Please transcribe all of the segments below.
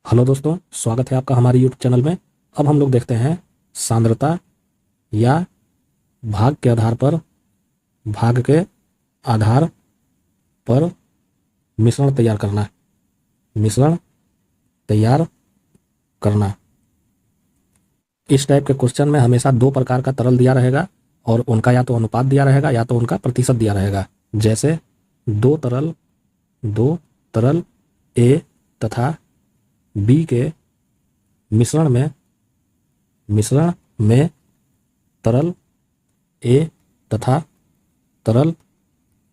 Hello दोस्तों, स्वागत है आपका हमारे यूट्यूब चैनल में। अब हम लोग देखते हैं सांद्रता या भाग के आधार पर मिश्रण तैयार करना। मिश्रण तैयार करना इस टाइप के क्वेश्चन में हमेशा दो प्रकार का तरल दिया रहेगा और उनका या तो अनुपात दिया रहेगा या तो उनका प्रतिशत दिया रहेगा। जैसे दो तरल ए तथा बी के मिश्रण में तरल ए तथा तरल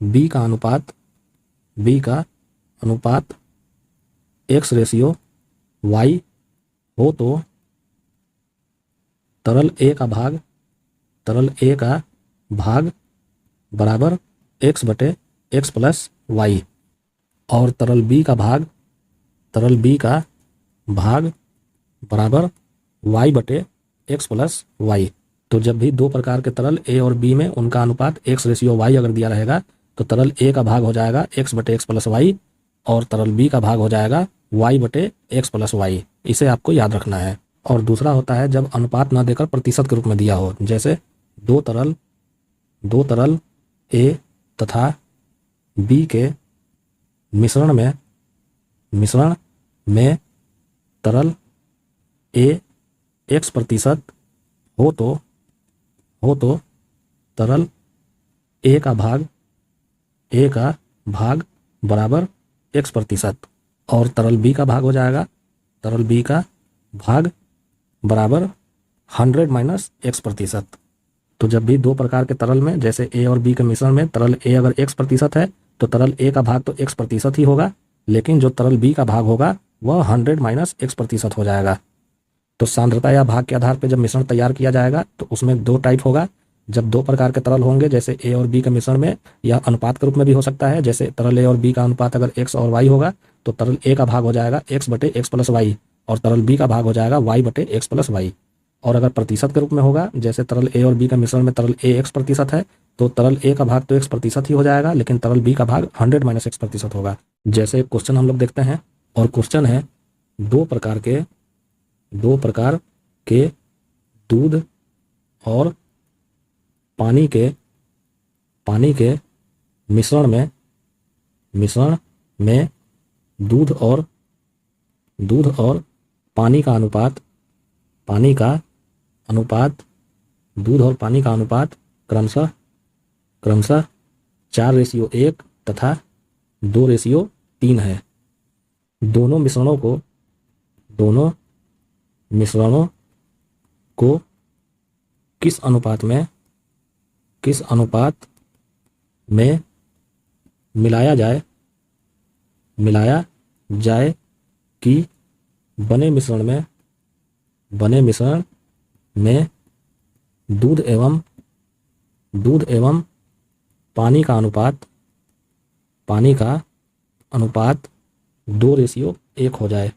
बी का अनुपात x रेशियो y हो तो तरल ए का भाग बराबर x बटे x प्लस y और तरल बी का भाग बराबर y बटे x प्लस वाई। तो जब भी दो प्रकार के तरल ए और बी में उनका अनुपात x रेशियो y अगर दिया रहेगा तो तरल ए का भाग हो जाएगा x बटे x प्लस वाई और तरल बी का भाग हो जाएगा y बटे x प्लस वाई। इसे आपको याद रखना है। और दूसरा होता है जब अनुपात ना देकर प्रतिशत के रूप में दिया हो। जैसे दो तरल ए तथा बी के मिश्रण में तरल ए x प्रतिशत हो तो तरल ए का भाग बराबर x प्रतिशत और तरल बी का भाग हो जाएगा बराबर 100 माइनस x प्रतिशत। तो जब भी दो प्रकार के तरल में जैसे ए और बी के मिश्रण में तरल ए अगर x प्रतिशत है तो तरल ए का भाग तो x प्रतिशत ही होगा, लेकिन जो तरल बी का भाग होगा वह 100 माइनस x प्रतिशत हो जाएगा। तो सांद्रता या भाग के आधार पर जब मिश्रण तैयार किया जाएगा तो उसमें दो टाइप होगा। जब दो प्रकार के तरल होंगे जैसे ए और बी के मिश्रण में, यह अनुपात के रूप में भी हो सकता है। जैसे तरल ए और बी का अनुपात अगर x और y होगा तो तरल ए का भाग हो जाएगा x बटे x प्लस वाई और तरल बी का भाग हो जाएगा y बटे x प्लस वाई। और अगर प्रतिशत के रूप में होगा जैसे तरल ए और बी का मिश्रण में तरल ए x प्रतिशत है तो तरल ए का भाग तो x प्रतिशत ही हो जाएगा, लेकिन तरल बी का भाग 100 माइनस x प्रतिशत होगा। जैसे एक क्वेश्चन हम लोग देखते हैं और क्वेश्चन है दो प्रकार के दूध और पानी के मिश्रण में दूध और पानी का अनुपात क्रमशः 4:1 तथा 2:3 है। दोनों मिश्रणों को किस अनुपात में मिलाया जाए कि बने मिश्रण में दूध एवं पानी का अनुपात 2:1 हो जाए।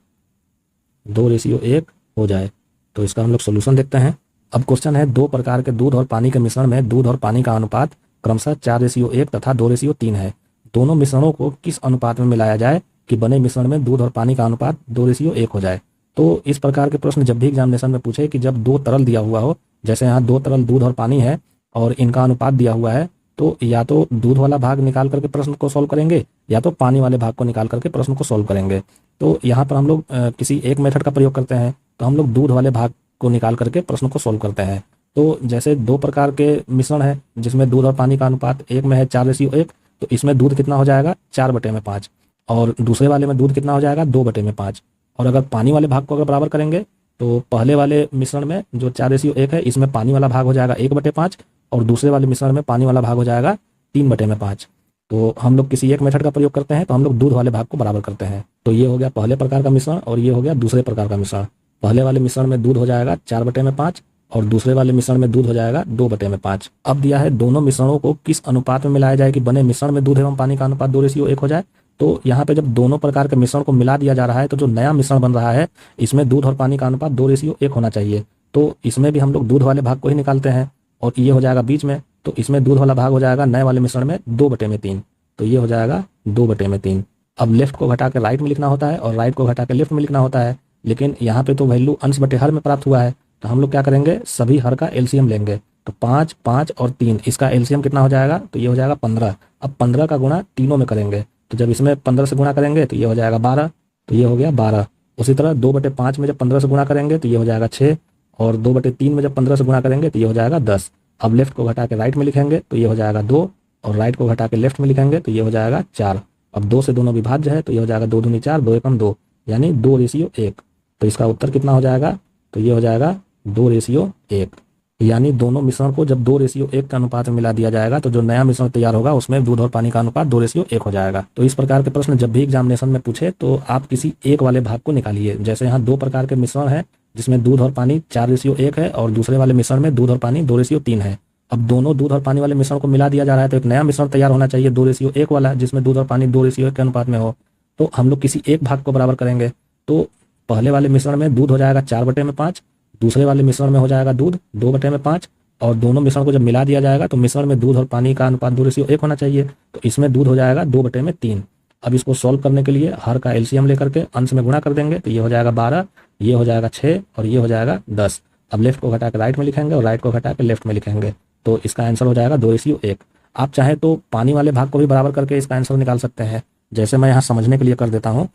2:1 हो जाए। तो इसका हम लोग सोल्यूशन देखते हैं। अब क्वेश्चन है दो प्रकार के दूध और पानी के मिश्रण में दूध और पानी का अनुपात क्रमशः 4:1 तथा 2:3 है। दोनों मिश्रणों को किस अनुपात में मिलाया जाए कि बने मिश्रण में दूध और पानी का अनुपात 2:1 हो जाए। तो इस प्रकार के प्रश्न जब भी एग्जामिनेशन में पूछे कि जब दो तरल दिया हुआ हो, जैसे यहाँ दो तरल दूध और पानी है और इनका अनुपात दिया हुआ है, तो या तो दूध वाला भाग निकाल करके प्रश्न को सॉल्व करेंगे या तो पानी वाले भाग को निकाल करके प्रश्न को सॉल्व करेंगे। तो यहाँ पर हम लोग किसी एक मेथड का प्रयोग करते हैं, तो हम लोग दूध वाले भाग को निकाल करके प्रश्न को सॉल्व करते हैं। तो जैसे दो प्रकार के मिश्रण है जिसमें दूध और पानी का अनुपात एक में है 4:1, तो इसमें दूध कितना हो जाएगा 4/5 और दूसरे वाले में दूध कितना हो जाएगा 2/5। और अगर पानी वाले भाग को अगर बराबर करेंगे तो पहले वाले मिश्रण में जो 4:1 है इसमें पानी वाला भाग हो जाएगा 1/5 और दूसरे वाले मिश्रण में पानी वाला भाग हो जाएगा 3/5। तो हम लोग किसी एक मेथड का प्रयोग करते हैं तो हम लोग दूध वाले भाग को बराबर करते हैं। तो ये हो गया पहले प्रकार का मिश्रण और ये हो गया दूसरे प्रकार का मिश्रण। पहले वाले मिश्रण में दूध हो जाएगा 4/5 और दूसरे वाले मिश्रण में दूध हो जाएगा 2/5। अब दिया है दोनों मिश्रणों को किस अनुपात में मिलाया जाए कि बने मिश्रण में दूध एवं पानी का अनुपात 2:1 हो जाए। तो यहाँ पे जब दोनों प्रकार के मिश्रण को मिला दिया जा रहा है तो जो नया मिश्रण बन रहा है इसमें दूध और पानी का अनुपात 2:1 होना चाहिए। तो इसमें भी हम लोग दूध वाले भाग को ही निकालते हैं और ये हो जाएगा बीच में, तो इसमें दूध वाला भाग हो जाएगा नए वाले मिश्रण में 2/3, तो ये हो जाएगा 2/3। अब लेफ्ट को घटा के राइट में लिखना होता है और राइट को घटा के लेफ्ट में लिखना होता है। लेकिन यहाँ पे तो वैल्यू अंश बटे हर में प्राप्त हुआ है, तो हम लोग क्या करेंगे, सभी हर का एलसीएम लेंगे। तो 5, 5 और 3, इसका एलसीएम कितना हो जाएगा, तो ये हो जाएगा 15। अब 15 का गुणा तीनों में करेंगे, तो जब इसमें 15 से गुणा करेंगे तो ये हो जाएगा 12, तो ये हो गया 12। उसी तरह 2/5 में जब 15 से गुणा करेंगे तो ये हो जाएगा 6, और 2/3 में जब 15 से गुणा करेंगे तो ये हो जाएगा 10। अब लेफ्ट को घटा के राइट में लिखेंगे तो ये हो जाएगा 2, और राइट को घटा के लेफ्ट में लिखेंगे तो ये हो जाएगा 4। अब 2 से दोनों विभाज्य है, तो ये हो जाएगा 2 दूनी 4, 2 एकम 2, यानी 2:1। तो इसका उत्तर कितना हो जाएगा, तो ये हो जाएगा 2:1। यानी दोनों मिश्रण को जब 2:1 के अनुपात में मिला दिया जाएगा तो जो नया मिश्रण तैयार होगा उसमें दूध और पानी का अनुपात 2:1 हो जाएगा। तो इस प्रकार के प्रश्न जब भी एग्जामिनेशन में पूछे तो आप किसी एक वाले भाग को निकालिए। जैसे यहाँ 2 प्रकार के मिश्रण है जिसमें दूध और पानी 4:1 है, और दूसरे वाले मिश्रण में दूध और पानी 2:3 है। अब दोनों दूध और पानी वाले मिश्रण को मिला दिया जा रहा है, तो एक नया मिश्रण तैयार होना चाहिए 2:1 वाला, जिसमें दूध और पानी 2:1 के अनुपात में हो। तो हम लोग किसी एक भाग को बराबर करेंगे। तो पहले वाले मिश्रण में दूध हो जाएगा 4/5, दूसरे वाले मिश्रण में हो जाएगा दूध 2/5, और दोनों मिश्रण को जब मिला दिया जाएगा तो मिश्रण में दूध और पानी का अनुपात 2:1 होना चाहिए। तो इसमें दूध हो जाएगा 2/3। अब इसको सॉल्व करने के लिए हर का एलसीएम लेकर के अंश में गुणा कर देंगे, तो ये हो जाएगा 12, ये हो जाएगा 6, और ये हो जाएगा 10। अब लेफ्ट को घटा के राइट में लिखेंगे और राइट को घटा के लेफ्ट में लिखेंगे, तो इसका आंसर हो जाएगा 2:1। आप चाहे तो पानी वाले भाग को भी बराबर करके इसका आंसर निकाल सकते हैं। जैसे मैं यहाँ समझने के लिए कर देता हूँ।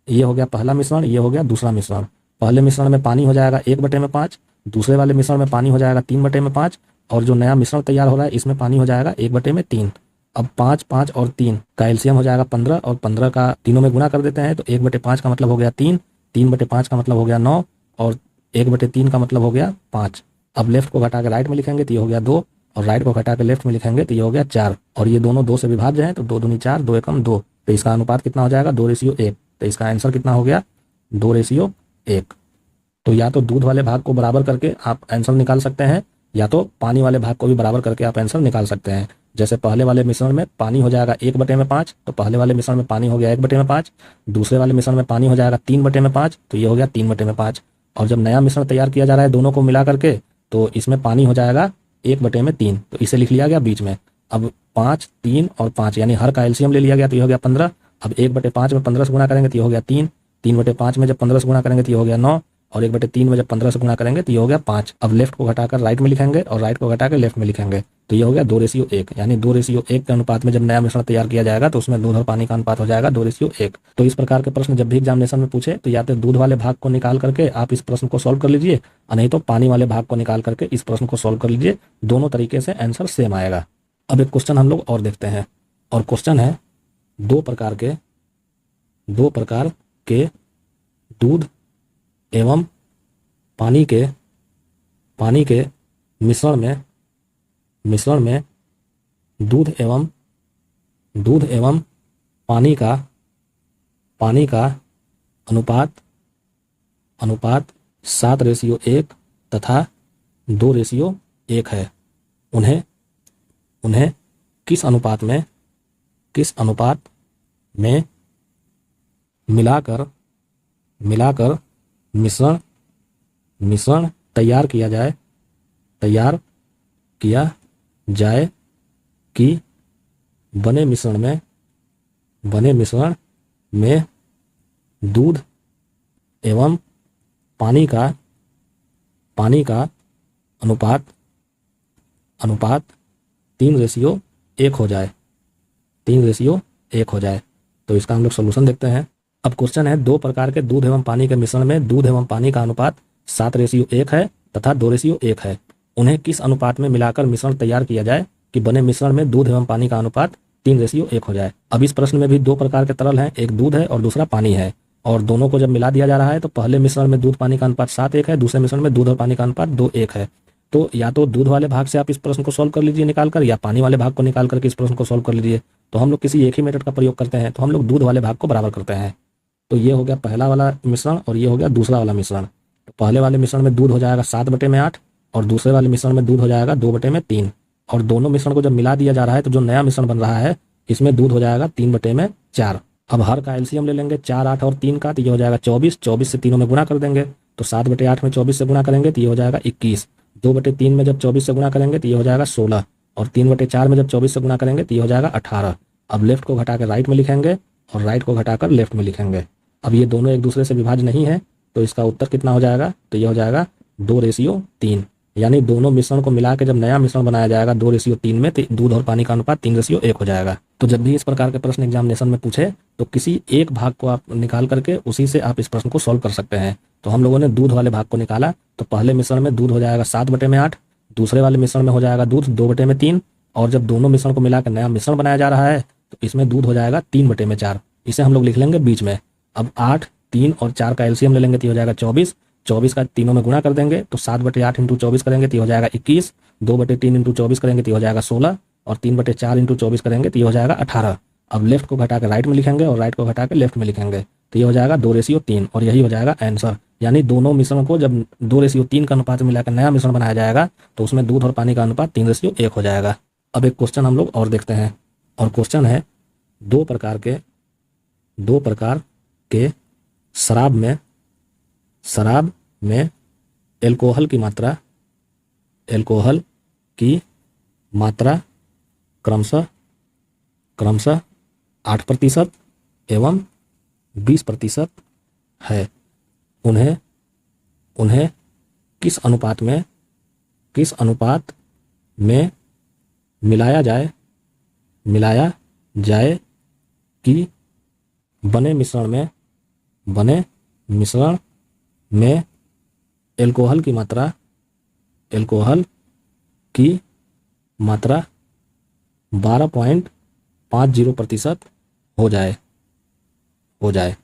ये हो गया पहला मिश्रण, ये हो गया दूसरा मिश्रण। पहले मिश्रण में पानी हो जाएगा 1/5, दूसरे वाले मिश्रण में पानी हो जाएगा 3/5, और जो नया मिश्रण तैयार हो रहा है इसमें पानी हो जाएगा 1/3। अब 5, 5 और 3 का एलसीएम हो जाएगा 15, और 15 का तीनों में गुणा कर देते हैं, तो 1/5 का मतलब हो गया 3, 3/5 का मतलब हो गया 9, और 1/3 का मतलब हो गया 5। अब लेफ्ट को घटा के राइट में लिखेंगे तो ये हो गया 2, और राइट को घटा के लेफ्ट में लिखेंगे तो ये हो गया 4, और ये दोनों 2 से विभाज्य हैं, तो 2 दूनी 4, 2 एकम 2। तो इसका अनुपात कितना हो जाएगा, 2:1। तो इसका आंसर कितना हो गया, 2:1। तो या तो दूध वाले भाग को बराबर करके आप आंसर निकाल सकते हैं, या तो पानी वाले भाग को भी बराबर करके आप आंसर निकाल सकते हैं। जैसे पहले वाले मिश्रण में पानी हो जाएगा 1/5, तो पहले वाले मिश्रण में पानी हो गया 1/5, दूसरे वाले मिश्रण में पानी हो जाएगा 3/5, तो ये हो गया 3/5। और जब नया मिश्रण तैयार किया जा रहा है दोनों को मिला करके, तो इसमें पानी हो जाएगा 1/3, तो इसे लिख लिया गया बीच में। अब 5, 3 और 5 यानी हर का एलसीएम ले लिया गया, तो ये हो गया 15। अब 1/5 में 15 से गुणा करेंगे तो ये हो गया 3, 3/5 में जब 15 से गुणा करेंगे तो ये हो गया 9, और 1/3 में जब 15 से गुणा करेंगे तो ये हो गया 5। अब लेफ्ट को घटाकर राइट में लिखेंगे और राइट को घटाकर लेफ्ट में लिखेंगे, तो ये हो गया 2:1। यानी 2:1 के अनुपात में जब नया मिश्रण तैयार किया जाएगा तो उसमें दूध और पानी का अनुपात हो जाएगा 2:1। तो इस प्रकार के प्रश्न जब भी एग्जामिनेशन में पूछे तो या तो दूध वाले भाग को निकाल करके आप इस प्रश्न को सॉल्व कर लीजिए, और नहीं तो पानी वाले भाग को निकाल करके इस प्रश्न को सॉल्व कर लीजिए। दोनों तरीके से आंसर सेम आएगा। अब एक क्वेश्चन हम लोग और देखते हैं, और क्वेश्चन है 2 प्रकार के दूध एवं पानी के मिश्रण में दूध एवं पानी का अनुपात 7:1 तथा 2:1 है। उन्हें किस अनुपात में मिलाकर मिश्रण तैयार किया जाए कि बने मिश्रण में दूध एवं पानी का अनुपात 3:1 हो जाए, 3:1 हो जाए। तो इसका हम लोग सोल्यूशन देखते हैं। अब क्वेश्चन है 2 प्रकार के दूध एवं पानी के मिश्रण में दूध एवं पानी का अनुपात 7:1 है तथा 2:1 है। उन्हें किस अनुपात में मिलाकर मिश्रण तैयार किया जाए कि बने मिश्रण में दूध एवं पानी का अनुपात 3:1 हो जाए। अब इस प्रश्न में भी 2 प्रकार के तरल हैं, एक दूध है और दूसरा पानी है, और दोनों को जब मिला दिया जा रहा है तो पहले मिश्रण में दूध पानी का अनुपात 7:1 है, दूसरे मिश्रण में दूध और पानी का अनुपात 2:1 है। तो या तो दूध वाले भाग से आप इस प्रश्न को सॉल्व कर लीजिए निकाल कर, या पानी वाले भाग को निकाल करके इस प्रश्न को सॉल्व कर लीजिए। तो हम लोग किसी एक ही मेथड का प्रयोग करते हैं, तो हम लोग दूध वाले भाग को बराबर करते हैं। तो ये हो गया पहला वाला मिश्रण और ये हो गया दूसरा वाला मिश्रण। तो पहले वाले मिश्रण में दूध हो जाएगा 7/8 और दूसरे वाले मिश्रण में दूध हो जाएगा 2/3, और दोनों मिश्रण को जब मिला दिया जा रहा है तो जो नया मिश्रण बन रहा है इसमें दूध हो जाएगा 3/4। अब हर का एलसीएम ले लेंगे 4, 8 और 3 का, तो ये हो जाएगा 24, 24 से तीनों में गुणा कर देंगे, तो 7/8 में 24 से गुणा करेंगे तो ये हो जाएगा 21, 2/3 में जब 24 से गुणा करेंगे तो ये हो जाएगा 16, और 3/4 में जब 24 से गुणा करेंगे तो ये हो जाएगा 18। अब लेफ्ट को घटाकर राइट में लिखेंगे और राइट को घटाकर लेफ्ट में लिखेंगे। अब ये दोनों एक दूसरे से विभाज्य नहीं है, तो इसका उत्तर कितना हो जाएगा, तो ये हो जाएगा 2:3। यानी दोनों मिश्रण को मिला के जब नया मिश्रण बनाया जाएगा 2:3 में, तो दूध और पानी का अनुपात 3:1 हो जाएगा। तो जब भी इस प्रकार के प्रश्न एग्जामिनेशन में पूछे तो किसी एक भाग को आप निकाल करके उसी से आप इस प्रश्न को सॉल्व कर सकते हैं। तो हम लोगों ने दूध वाले भाग को निकाला, तो पहले मिश्रण में दूध हो जाएगा 7/8, दूसरे वाले मिश्रण में हो जाएगा दूध 2/3, और जब दोनों मिश्रण को मिलाकर नया मिश्रण बनाया जा रहा है तो इसमें दूध हो जाएगा 3/4। इसे हम लोग लिख लेंगे बीच में। अब 8, 3 और 4 का एलसीएम ले लेंगे तो हो जाएगा 24। 24 का तीनों में गुणा कर देंगे तो 7/8 इंटू 24 करेंगे तो हो जाएगा 21। 2/3 इंटू 24 करेंगे तो हो जाएगा 16, और 3/4 इंटू 24 करेंगे तो ये हो जाएगा 18। अब लेफ्ट को घटा के राइट में लिखेंगे और राइट को घटा के लेफ्ट में लिखेंगे तो ये हो जाएगा 2:3, और यही हो जाएगा आंसर। यानी दोनों मिश्रण को जब 2:3 का अनुपात मिलाकर नया मिश्रण बनाया जाएगा तो उसमें दूध और पानी का अनुपात 3:1 हो जाएगा। अब एक क्वेश्चन हम लोग और देखते हैं, और क्वेश्चन है दो प्रकार के शराब में एल्कोहल की मात्रा क्रमशः 8% एवं 20% है। उन्हें किस अनुपात में मिलाया जाए कि बने मिश्रण में एल्कोहल की मात्रा 12.50% हो जाए।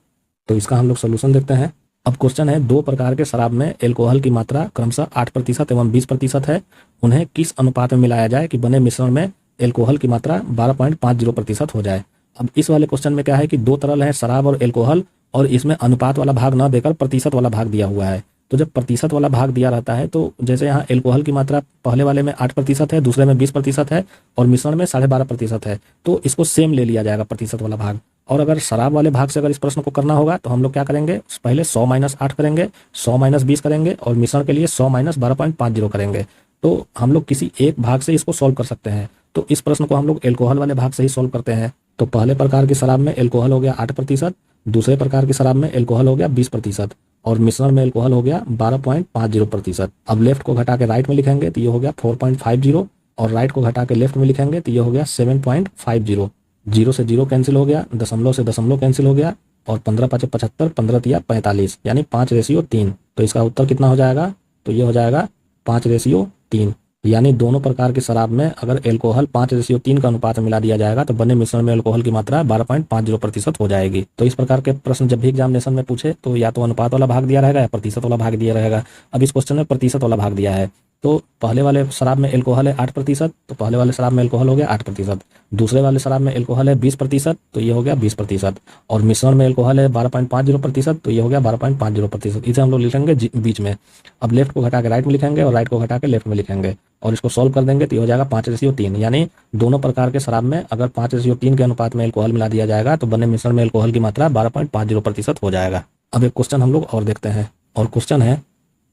तो इसका हम लोग सोल्यूशन देखते हैं। अब क्वेश्चन है दो प्रकार के शराब में एल्कोहल की मात्रा क्रमशः 8% एवं 20% है। उन्हें किस अनुपात में मिलाया जाए कि बने मिश्रण में एल्कोहल की मात्रा 12.50% हो जाए। अब इस वाले क्वेश्चन में क्या है कि दो तरल है शराब और एल्कोहल, और इसमें अनुपात वाला भाग न देकर प्रतिशत वाला भाग दिया हुआ है। तो जब प्रतिशत वाला भाग दिया रहता है तो जैसे यहाँ एल्कोहल की मात्रा पहले वाले में 8% है, दूसरे में 20% है, और मिश्रण में 12.5% है, तो इसको सेम ले लिया जाएगा प्रतिशत वाला भाग। और अगर शराब वाले भाग से अगर इस प्रश्न को करना होगा तो हम लोग क्या करेंगे, पहले 100 - 8 करेंगे, 100 - 20 करेंगे, और मिश्रण के लिए 100 - 12.50 करेंगे। तो हम लोग किसी एक भाग से इसको सॉल्व कर सकते हैं। तो इस प्रश्न को हम लोग एल्कोहल वाले भाग से ही सॉल्व करते हैं। तो पहले प्रकार की शराब में एल्कोहल हो गया 8%, दूसरे प्रकार की शराब में एल्कोहल हो गया 20%, और मिश्रण में एल्कोहल हो गया 12.50%। अब लेफ्ट को घटा के राइट में लिखेंगे तो ये हो गया 4.50, और राइट को घटा के लेफ्ट में लिखेंगे तो ये हो गया 7.50। 0 से 0 कैंसिल हो गया, दशमलव से दशमलव कैंसिल हो गया, और 15 × 5 = 75, 15 × 3 = 45, यानी 5:3। तो इसका उत्तर कितना हो जाएगा, तो ये हो जाएगा 5:3। यानी दोनों प्रकार की शराब में अगर एल्कोहल 5:3 का अनुपात मिला दिया जाएगा तो बने मिश्रण में एल्कोहल की मात्रा 12.50% हो जाएगी। तो इस प्रकार के प्रश्न जब भी एग्जामिनेशन में पूछे तो या तो अनुपात वाला भाग दिया रहेगा या प्रतिशत वाला भाग दिया रहेगा। अब इस क्वेश्चन में प्रतिशत वाला भाग दिया है। तो पहले वाले शराब में एल्कोहल है 8%, तो पहले वाले शराब में एल्कोहल हो गया 8%। दूसरे वाले शराब में एल्कोहल है 20%, तो ये हो गया 20%। और मिश्रण में एल्कोहल है 12.50%, तो ये हो गया 12.50%। इसे हम लोग लिखेंगे बीच में। अब लेफ्ट को घटा के राइट में लिखेंगे और राइट को घटा के लेफ्ट में लिखेंगे, और इसको सॉल्व कर देंगे तो ये हो जाएगा 5:3। यानी दोनों प्रकार के शराब में अगर 5:3 के अनुपात में एल्कोहल मिला दिया जाएगा तो बने मिश्रण में एल्कोहल की मात्रा 12.50% हो जाएगा। अब एक क्वेश्चन हम लोग और देखते हैं, और क्वेश्चन है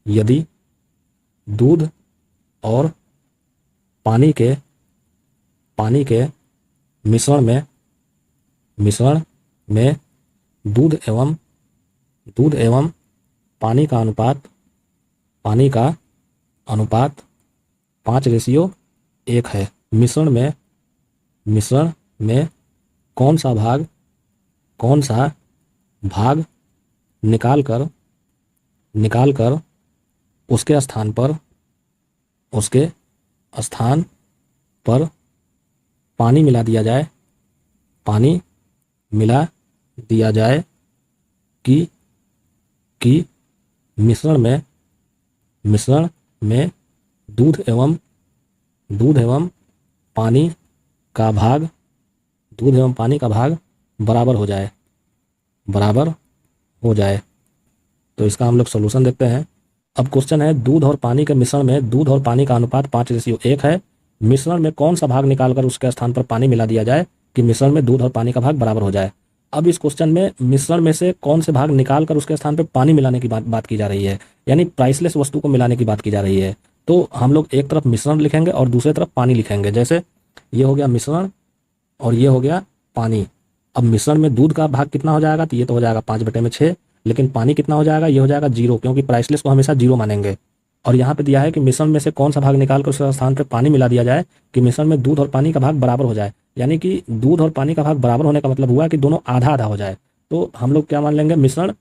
यदि दूध और पानी के मिश्रण में दूध एवं पानी का अनुपात 5:1 है। मिश्रण में कौन सा भाग निकाल कर उसके स्थान पर पानी मिला दिया जाए कि मिश्रण में दूध एवं पानी का भाग बराबर हो जाए। तो इसका हम लोग सोल्यूशन देखते हैं। अब क्वेश्चन है दूध और पानी के मिश्रण में दूध और पानी का अनुपात 5:1 है। मिश्रण में कौन सा भाग निकालकर उसके स्थान पर पानी मिला दिया जाए कि मिश्रण में दूध और पानी का भाग बराबर हो जाए। अब इस क्वेश्चन में मिश्रण में से कौन से भाग निकालकर उसके स्थान पर पानी मिलाने की बात की जा रही है, यानी प्राइसलेस वस्तु को मिलाने की बात की जा रही है। तो हम लोग एक तरफ मिश्रण लिखेंगे और दूसरे तरफ पानी लिखेंगे। जैसे ये हो गया मिश्रण और ये हो गया पानी। अब मिश्रण में दूध का भाग कितना हो जाएगा, तो ये तो हो जाएगा 5/6। लेकिन पानी कितना हो जाएगा, ये हो जाएगा 0, क्योंकि प्राइसलेस को हमेशा 0 मानेंगे। और यहाँ पे दिया है कि मिश्रण में से कौन सा भाग निकाल कर उस स्थान पर पानी मिला दिया जाए कि मिश्रण में दूध और पानी का भाग बराबर हो जाए। यानी कि दूध और पानी का भाग बराबर होने का मतलब हुआ कि दोनों आधा आधा हो जाए। तो हम लोग क्या मान लेंगे, मिश्रण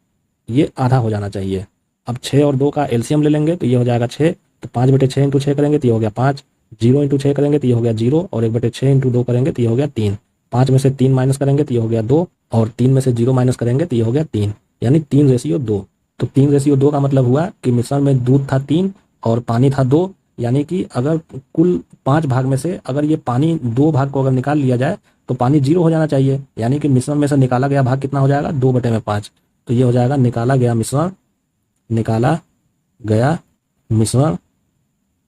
ये आधा हो जाना चाहिए। अब 6 और 2 का एलसीएम ले लेंगे तो ये हो जाएगा 6, तो 5/6 इंटू 6 करेंगे तो ये हो गया 5, 0 इंटू 6 करेंगे तो ये हो गया 0, और 1/6 इंटू 2 करेंगे तो ये हो गया 3। 5 में से 3 माइनस करेंगे तो ये हो गया 2, और 3 में से 0 माइनस करेंगे तो ये हो गया 3, यानी 3:2। तो 3:2 का मतलब हुआ कि मिश्रण में दूध था 3 और पानी था 2, यानी कि अगर कुल 5 भाग में से अगर ये पानी 2 भाग को अगर निकाल लिया जाए तो पानी 0 हो जाना चाहिए। यानी कि मिश्रण में से निकाला गया भाग कितना हो जाएगा, 2/5। तो ये हो जाएगा निकाला गया मिश्रण, निकाला गया मिश्रण,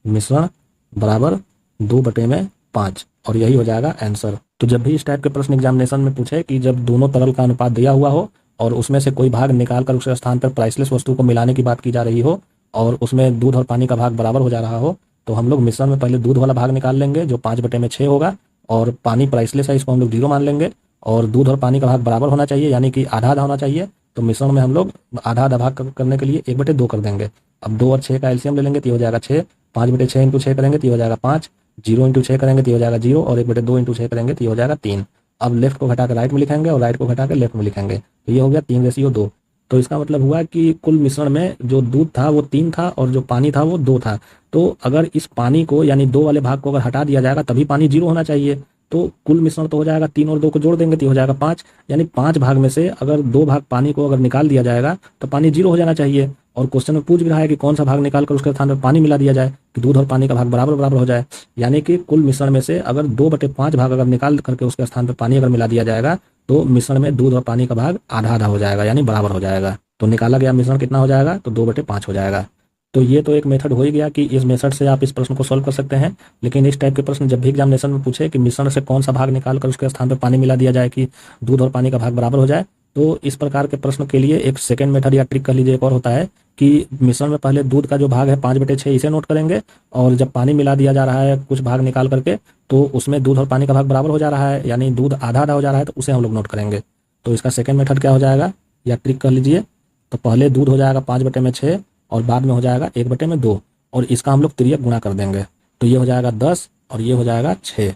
मिश्रण बराबर 2/5, और यही हो जाएगा आंसर। तो जब भी इस टाइप के प्रश्न एग्जामिनेशन में पूछे कि जब दोनों तरल का अनुपात दिया हुआ हो और उसमें से कोई भाग निकाल कर उसके स्थान पर प्राइसलेस वस्तु को मिलाने की बात की जा रही हो और उसमें दूध और पानी का भाग बराबर हो जा रहा हो, तो हम लोग मिश्रण में पहले दूध वाला भाग निकाल लेंगे जो 5/6 होगा, और पानी प्राइसलेस है इसको हम लोग 0 मान लेंगे, और दूध और पानी का भाग बराबर होना चाहिए यानी कि आधा आधा होना चाहिए। तो मिश्रण में हम लोग आधा आधा भाग करने के लिए 1/2 कर देंगे। अब 2 और 6 का एलसीएम ले लेंगे तो ये हो जाएगा 6, 5/6 इंटू 6 करेंगे तो ये हो जाएगा 5, 0 इंटू 6 करेंगे तो ये हो जाएगा 0, और 1/2 इंटू 6 करेंगे तो ये हो जाएगा 3। अब लेफ्ट को घटा कर राइट में लिखेंगे और राइट को घटा कर लेफ्ट में लिखेंगे, तो ये हो गया 3:2। तो इसका मतलब हुआ कि कुल मिश्रण में जो दूध था वो 3 था और जो पानी था वो 2 था। तो अगर इस पानी को यानी 2 वाले भाग को अगर हटा दिया जाएगा तभी पानी 0 होना चाहिए। तो कुल मिश्रण तो हो जाएगा 3 और 2 को जोड़ देंगे तो हो जाएगा 5, यानी 5 भाग में से अगर 2 भाग पानी को अगर निकाल दिया जाएगा तो पानी 0 हो जाना चाहिए। और क्वेश्चन में पूछ भी रहा है कि कौन सा भाग निकाल कर उसके स्थान पर पानी मिला दिया जाए कि दूध और पानी का भाग बराबर बराबर हो जाए। यानी कि कुल मिश्रण में से अगर 2/5 भाग अगर निकाल करके उसके स्थान पर पानी अगर मिला दिया जाएगा तो मिश्रण में दूध और पानी का भाग आधा आधा हो जाएगा यानी बराबर हो जाएगा। तो निकाला गया मिश्रण कितना हो जाएगा, तो 2/5 हो जाएगा। तो ये तो एक मेथड हो ही गया कि इस मेथड से आप इस प्रश्न को सॉल्व कर सकते हैं। लेकिन इस टाइप के प्रश्न जब भी एग्जामिनेशन में पूछे कि मिश्रण से कौन सा भाग निकाल कर उसके स्थान पर पानी मिला दिया जाए कि दूध और पानी का भाग बराबर हो जाए, तो इस प्रकार के प्रश्न के लिए एक सेकंड मेथड या ट्रिक कर लीजिए एक और होता है कि मिश्रण में पहले दूध का जो भाग है 5/6 इसे नोट करेंगे, और जब पानी मिला दिया जा रहा है कुछ भाग निकाल करके तो उसमें दूध और पानी का भाग बराबर हो जा रहा है यानी दूध आधा आधा हो जा रहा है, तो उसे हम लोग नोट करेंगे। तो इसका सेकंड मेथड क्या हो जाएगा या ट्रिक कर लीजिए, तो पहले दूध हो जाएगा 5/6 और बाद में हो जाएगा 1/2, और इसका हम लोग तिर्यक गुणा कर देंगे तो ये हो जाएगा 10 और ये हो जाएगा 6।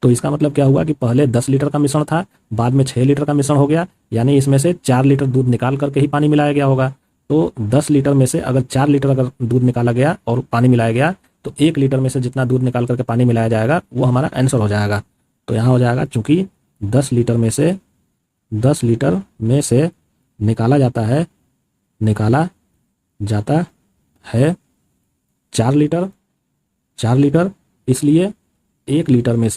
तो इसका मतलब क्या हुआ कि पहले 10 लीटर का मिश्रण था, बाद में 6 लीटर का मिश्रण हो गया, यानी इसमें से 4 लीटर दूध निकाल करके ही पानी मिलाया गया होगा। तो 10 लीटर में से अगर 4 लीटर अगर दूध निकाला गया और पानी मिलाया गया तो 1 लीटर में से जितना दूध निकाल करके पानी मिलाया जाएगा वो हमारा आंसर हो जाएगा। तो यहाँ हो जाएगा चूंकि 10 लीटर में से निकाला जाता है 4 लीटर, इसलिए 1 लीटर में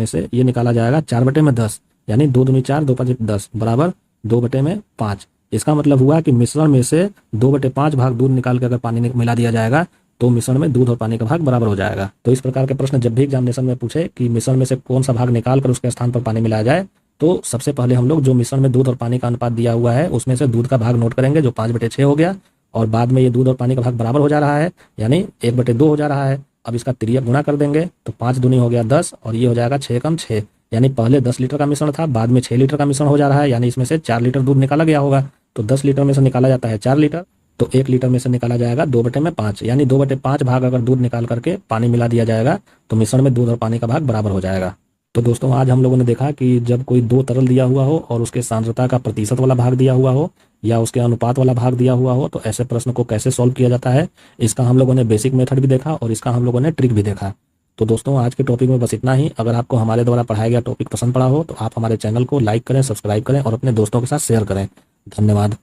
से ये निकाला जाएगा 4/10, यानी 2 दूनी 4 2 5 10 बराबर 2/5। इसका मतलब हुआ कि मिश्रण में से 2/5 भाग दूध निकाल के अगर पानी मिला दिया जाएगा तो मिश्रण में दूध और पानी का भाग बराबर हो जाएगा। तो इस प्रकार के प्रश्न जब भी एग्जामिनेशन में पूछे कि मिश्रण में से कौन सा भाग निकाल कर उसके स्थान पर पानी मिलाया जाए, तो सबसे पहले हम लोग जो मिश्रण में दूध और पानी का अनुपात दिया हुआ है उसमें से दूध का भाग नोट करेंगे जो 5/6 हो गया, और बाद में ये दूध और पानी का भाग बराबर हो जा रहा है यानी 1/2 हो जा रहा है। अब इसका तिर्यक गुणा कर देंगे तो 5 दूनी हो गया 10 और ये हो जाएगा 6 कम 6, यानी पहले 10 लीटर का मिश्रण था बाद में 6 लीटर का मिश्रण हो जा रहा है, यानी इसमें से 4 लीटर दूध निकाला गया होगा। तो 10 लीटर में से निकाला जाता है 4 लीटर, तो 1 लीटर में से निकाला जाएगा 2/5, यानी 2/5 भाग अगर दूध निकाल करके पानी मिला दिया जाएगा तो मिश्रण में दूध और पानी का भाग बराबर हो जाएगा। तो दोस्तों आज हम लोगों ने देखा कि जब कोई 2 तरल दिया हुआ हो और उसके सांद्रता का प्रतिशत वाला भाग दिया हुआ हो या उसके अनुपात वाला भाग दिया हुआ हो तो ऐसे प्रश्न को कैसे सॉल्व किया जाता है, इसका हम लोगों ने बेसिक मेथड भी देखा और इसका हम लोगों ने ट्रिक भी देखा। तो दोस्तों आज के टॉपिक में बस इतना ही। अगर आपको हमारे द्वारा पढ़ाया गया टॉपिक पसंद पड़ा हो तो आप हमारे चैनल को लाइक करें, सब्सक्राइब करें और अपने दोस्तों के साथ शेयर करें। धन्यवाद।